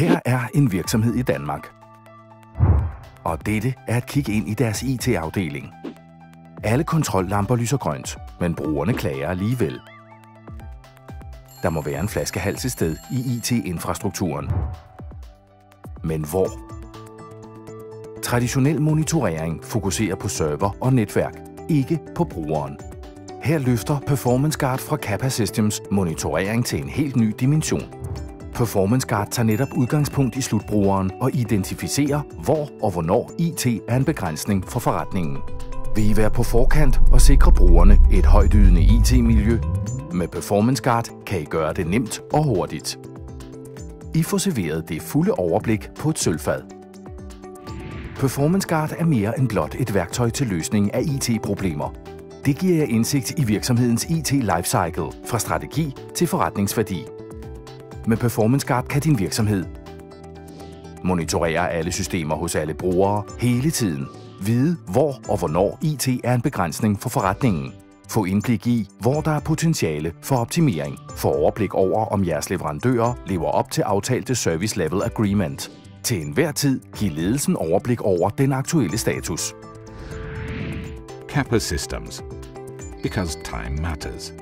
Her er en virksomhed i Danmark. Og dette er et kig ind i deres IT-afdeling. Alle kontrollamper lyser grønt, men brugerne klager alligevel. Der må være en flaskehals et sted i IT-infrastrukturen. Men hvor? Traditionel monitorering fokuserer på server og netværk, ikke på brugeren. Her løfter Performance Guard fra Kappa Systems monitorering til en helt ny dimension. Performance Guard tager netop udgangspunkt i slutbrugeren og identificerer, hvor og hvornår IT er en begrænsning for forretningen. Vil I være på forkant og sikre brugerne et højtydende IT-miljø? Med Performance Guard kan I gøre det nemt og hurtigt. I får serveret det fulde overblik på et sølvfad. Performance Guard er mere end blot et værktøj til løsning af IT-problemer. Det giver jer indsigt i virksomhedens IT-lifecycle, fra strategi til forretningsværdi. Med Performance Guard kan din virksomhed monitorere alle systemer hos alle brugere hele tiden, vide hvor og hvornår IT er en begrænsning for forretningen, få indblik i, hvor der er potentiale for optimering, få overblik over, om jeres leverandører lever op til aftalte Service Level Agreement. Til enhver tid give ledelsen overblik over den aktuelle status. Kappa Systems. Because time matters.